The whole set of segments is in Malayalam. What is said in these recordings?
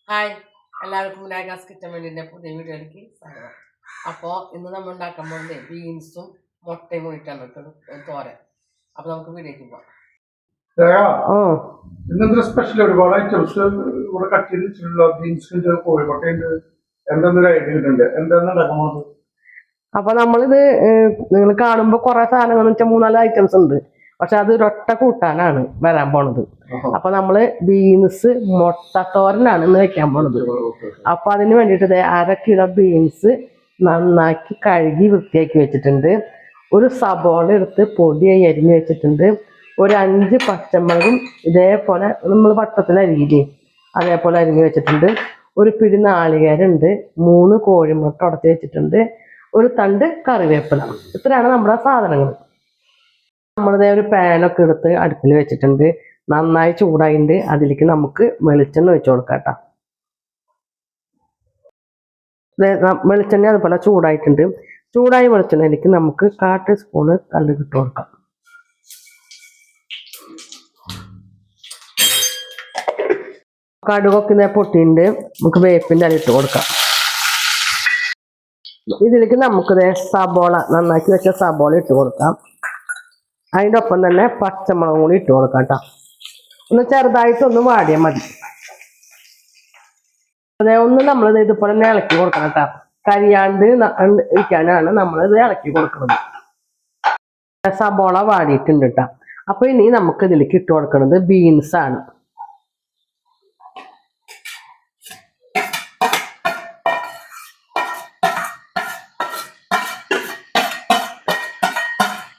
ഹായ്, എല്ലാവർക്കും വിനായകാസ് കിച്ചൻ വേണ്ടിൻ്റെ പുതിയ വീഡിയോയിലേക്ക് സ്വാഗതം. അപ്പോൾ ഇന്ന് നമ്മൾ ഉണ്ടാക്കാൻ പോകുന്നത് ബീൻസും മുട്ടയും കൂടിയിട്ടാണ് തോരൻ. അപ്പോൾ നമുക്ക് വീഡിയോയ്ക്ക് പോകാം. ഇന്നത്തെ സ്പെഷ്യൽ ഒരുപാട് ഐറ്റംസ് ഇവിടെ കട്ട് ചെയ്ത് വെച്ചിട്ടുള്ള ബീൻസിന്റെ കോഴിമുട്ടയുണ്ട്. എന്തെന്നൊരു ഐഡിയ കിട്ടുന്നുണ്ട്. എന്താണെന്ന് ഉണ്ടാക്കാൻ പോകുന്നത്? അപ്പോൾ നമ്മളിത് നിങ്ങൾ കാണുമ്പോൾ കുറേ സാധനങ്ങൾ എന്ന് വെച്ചാൽ 3-4 ഐറ്റംസ് ഉണ്ട്. പക്ഷെ അത് ഒരൊറ്റ കൂട്ടാനാണ് വരാൻ പോണത്. അപ്പൊ നമ്മള് ബീൻസ് മുട്ടത്തോരനാണ് ഇന്ന് വെക്കാൻ പോണത്. അപ്പൊ അതിന് വേണ്ടിയിട്ട് 1/2 കിലോ ബീൻസ് നന്നാക്കി കഴുകി വൃത്തിയാക്കി വെച്ചിട്ടുണ്ട്. ഒരു സബോള എടുത്ത് പൊടിയായി അരിഞ്ഞു വെച്ചിട്ടുണ്ട്. ഒരു 5 പച്ചമുളകും ഇതേപോലെ നമ്മൾ വട്ടത്തിൽ അരിയില്ലേ അതേപോലെ അരിഞ്ഞു വെച്ചിട്ടുണ്ട്. ഒരു പിടി നാളികേരുണ്ട്. 3 കോഴിമുട്ട ഉടച്ച് വെച്ചിട്ടുണ്ട്. ഒരു തണ്ട് കറിവേപ്പില. ഇത്രയാണ് നമ്മുടെ സാധനങ്ങൾ. നമ്മളിതേ ഒരു പാനൊക്കെ എടുത്ത് അടുപ്പിൽ വെച്ചിട്ടുണ്ട്. നന്നായി ചൂടായിട്ടുണ്ട്. അതിലേക്ക് നമുക്ക് വെളിച്ചെണ്ണ ഒഴിച്ചു കൊടുക്കാം കേട്ടോ. വെളിച്ചെണ്ണ അതുപോലെ ചൂടായിട്ടുണ്ട്. ചൂടായ വെളിച്ചെണ്ണയിലേക്ക് നമുക്ക് 1/4 ടീസ്പൂണ് കടുക് ഇട്ട് കൊടുക്കാം. കടുകൊക്കെ ഇതേ പൊട്ടിയിട്ടുണ്ട്. നമുക്ക് വേപ്പിൻ്റെ ഇല ഇട്ട് കൊടുക്കാം. ഇതിലേക്ക് നമുക്കിതേ സബോള നന്നാക്കി വെച്ച സബോള ഇട്ട് കൊടുക്കാം. അതിൻ്റെ ഒപ്പം തന്നെ പച്ചമുളകും കൂടി ഇട്ട് കൊടുക്കാം കേട്ടോ. ഒന്ന് ചെറുതായിട്ടൊന്ന് വാടിയാൽ മതി. അതേ ഒന്ന് നമ്മളിത് ഇതുപോലെ തന്നെ ഇളക്കി കൊടുക്കണം കേട്ടോ. കരിയാണ്ട് ഇരിക്കാനാണ് നമ്മളിത് ഇളക്കി കൊടുക്കുന്നത്. സബോള വാടിയിട്ടുണ്ട് കേട്ടോ. അപ്പൊ ഇനി നമുക്ക് ഇതിലേക്ക് ഇട്ട് കൊടുക്കുന്നത് ബീൻസാണ്.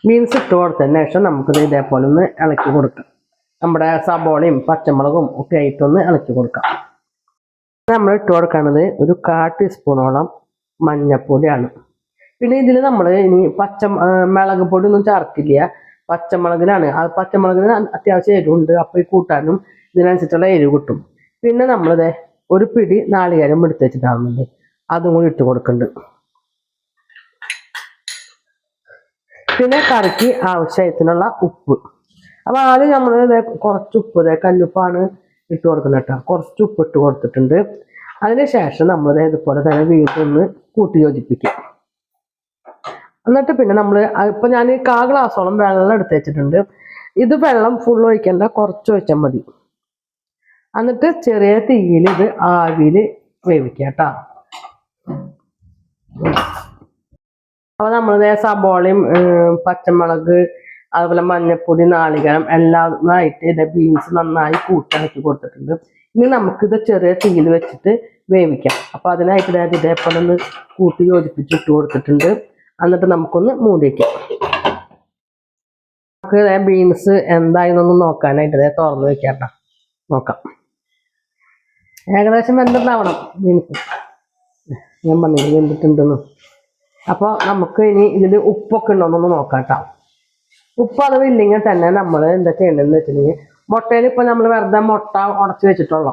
ബീൻസ് ഇട്ട് കൊടുത്തതിന് ശേഷം നമുക്കിത് ഇതേപോലെ ഒന്ന് ഇളക്കി കൊടുക്കാം. നമ്മുടെ സബോളയും പച്ചമുളകും ഒക്കെ ആയിട്ടൊന്ന് ഇളക്കി കൊടുക്കാം. നമ്മൾ ഇട്ട് കൊടുക്കുന്നത് ഒരു 1/4 ടീസ്പൂണോളം മഞ്ഞൾപ്പൊടിയാണ്. പിന്നെ ഇതിൽ നമ്മൾ ഇനി മുളക് പൊടി ഒന്നും ചേർക്കില്ല. പച്ചമുളകിനാണ്. ആ പച്ചമുളകിന് അത്യാവശ്യം എരിവുണ്ട്. അപ്പോൾ ഈ കൂട്ടാനും ഇതിനനുസരിച്ചുള്ള എരിവ് കിട്ടും. പിന്നെ നമ്മളിത് ഒരു പിടി നാളികേരം എടുത്ത് വെച്ചിട്ടാവുന്നുണ്ട്. അതും കൂടി ഇട്ട് കൊടുക്കുന്നുണ്ട്. പിന്നെ കറിക്ക് ആവശ്യത്തിനുള്ള ഉപ്പ്. അപ്പോൾ ആദ്യം നമ്മൾ കുറച്ച് ഉപ്പ് കല്ലുപ്പാണ് ഇട്ട് കൊടുക്കുന്നത് കേട്ടോ. കുറച്ച് ഉപ്പ് ഇട്ട് കൊടുത്തിട്ടുണ്ട്. അതിന് ശേഷം നമ്മൾ ഇതുപോലെ തന്നെ വീണ്ടും ഒന്ന് കൂട്ടി യോജിപ്പിക്കും. എന്നിട്ട് പിന്നെ നമ്മൾ ഇപ്പം ഞാൻ 1/4 ഗ്ലാസോളം വെള്ളം എടുത്ത് വെച്ചിട്ടുണ്ട്. ഇത് വെള്ളം ഫുൾ ഒഴിക്കേണ്ട, കുറച്ച് ഒഴിച്ചാൽ മതി. എന്നിട്ട് ചെറിയ തീയിൽ ഇത് ആവിയിൽ വേവിക്കുക കേട്ടോ. അപ്പോൾ നമ്മളിതേ സബോളയും പച്ചമുളക് അതുപോലെ മഞ്ഞൾപ്പൊടി നാളികേരം എല്ലാമായിട്ട് ഇത് ബീൻസ് നന്നായി കൂട്ടിളക്കി കൊടുത്തിട്ടുണ്ട്. ഇനി നമുക്കിത് ചെറിയ തീയിൽ വെച്ചിട്ട് വേവിക്കാം. അപ്പോൾ അതിനായിട്ട് ഇതേപോലെ ഒന്ന് കൂട്ടി യോജിപ്പിച്ചിട്ട് കൊടുത്തിട്ടുണ്ട്. എന്നിട്ട് നമുക്കൊന്ന് മൂടി വയ്ക്കാം. നമുക്ക് ബീൻസ് എന്തായെന്നൊന്ന് നോക്കാനായിട്ട് തുറന്ന് വെക്കാം കേട്ടോ. നോക്കാം. ഏകദേശം വെന്തിട്ടാവണം ബീൻസ്. ഞാൻ പറഞ്ഞില്ല വെന്തിട്ടുണ്ടെന്ന്. അപ്പോൾ നമുക്ക് ഇനി ഇതിൽ ഉപ്പൊക്കെ ഉണ്ടോയെന്നൊന്ന് നോക്കാം കേട്ടോ. ഉപ്പ് അഥവാ ഇല്ലെങ്കിൽ തന്നെ നമ്മൾ എന്താ ചെയ്യേണ്ടതെന്ന് വെച്ചിട്ടുണ്ടെങ്കിൽ മുട്ടയിൽ ഇപ്പോൾ നമ്മൾ വെറുതെ മുട്ട ഉടച്ച് വെച്ചിട്ടുള്ളൂ.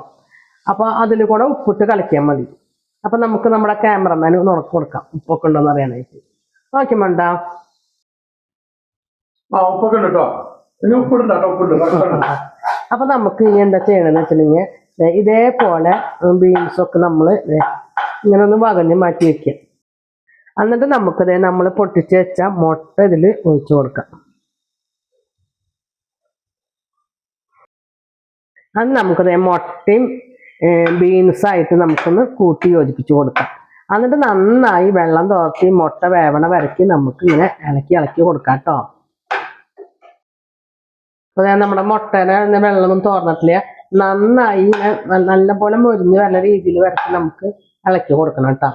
അപ്പോൾ അതിൽ കൂടെ ഉപ്പിട്ട് കളിക്കാൻ മതി. അപ്പം നമുക്ക് നമ്മുടെ ക്യാമറമാന് ഉറപ്പ് കൊടുക്കാം ഉപ്പൊക്കെ ഉണ്ടോയെന്ന് അറിയാനായിട്ട്. നോക്കി വേണ്ട. അപ്പം നമുക്ക് ഇനി എന്താ ചെയ്യണമെന്ന് വെച്ചിട്ടുണ്ടെങ്കിൽ ഇതേപോലെ ബീൻസൊക്കെ നമ്മൾ ഇങ്ങനെ ഒന്ന് വകഞ്ഞ് മാറ്റി വെക്കുക. എന്നിട്ട് നമുക്കത് നമ്മൾ പൊട്ടിച്ച് വെച്ച മുട്ട ഇതിൽ ഒഴിച്ചു കൊടുക്കാം. അത് നമുക്കത് മുട്ടയും ബീൻസായിട്ട് നമുക്കൊന്ന് കൂട്ടി യോജിപ്പിച്ച് കൊടുക്കാം. എന്നിട്ട് നന്നായി വെള്ളം തോർത്തി മുട്ട വേവണ വരയ്ക്ക് നമുക്ക് ഇങ്ങനെ ഇളക്കി കൊടുക്കാം കേട്ടോ. അപ്പോൾ നമ്മുടെ മുട്ടയുടെ വെള്ളമൊന്നും തോർന്നിട്ടില്ല. നന്നായി നല്ല പോലെ മൊരിഞ്ഞ് വല്ല രീതിയിൽ വരയ്ക്ക് നമുക്ക് ഇളക്കി കൊടുക്കണം കേട്ടോ.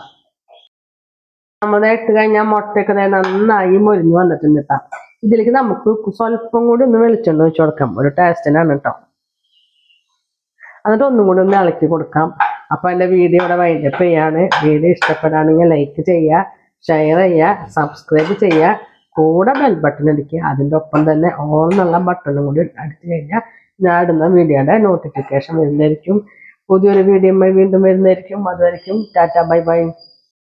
നമ്മൾ ഇട്ട് കഴിഞ്ഞാൽ മുട്ടയൊക്കെ നന്നായി മൊരിഞ്ഞ് വന്നിട്ടുണ്ട് കേട്ടോ. ഇതിലേക്ക് നമുക്ക് സ്വല്പം കൂടി ഒന്ന് വെളിച്ചെണ്ണ ഒഴിച്ച് കൊടുക്കാം. ഒരു ടേസ്റ്റിനാണ് കേട്ടോ. എന്നിട്ട് ഒന്നും കൂടി ഒന്ന് ഇളക്കി കൊടുക്കാം. അപ്പോൾ എൻ്റെ വീഡിയോ ഇവിടെ വൈൻഡപ്പ് ചെയ്യാണ്. വീഡിയോ ഇഷ്ടപ്പെടുകയാണെങ്കിൽ ലൈക്ക് ചെയ്യുക, ഷെയർ ചെയ്യുക, സബ്സ്ക്രൈബ് ചെയ്യുക, കൂടെ ബെൽ ബട്ടൺ അടിക്കുക. അതിൻ്റെ ഒപ്പം തന്നെ ഓൾ എന്നുള്ള ബട്ടണും കൂടി അടിച്ചു കഴിഞ്ഞാൽ ഞാൻ ഇടുന്ന വീഡിയോയുടെ നോട്ടിഫിക്കേഷൻ വരുന്നതായിരിക്കും. പുതിയൊരു വീഡിയോ വീണ്ടും വരുന്നതായിരിക്കും. അതുവരെയും ടാറ്റ ബൈ ബൈ.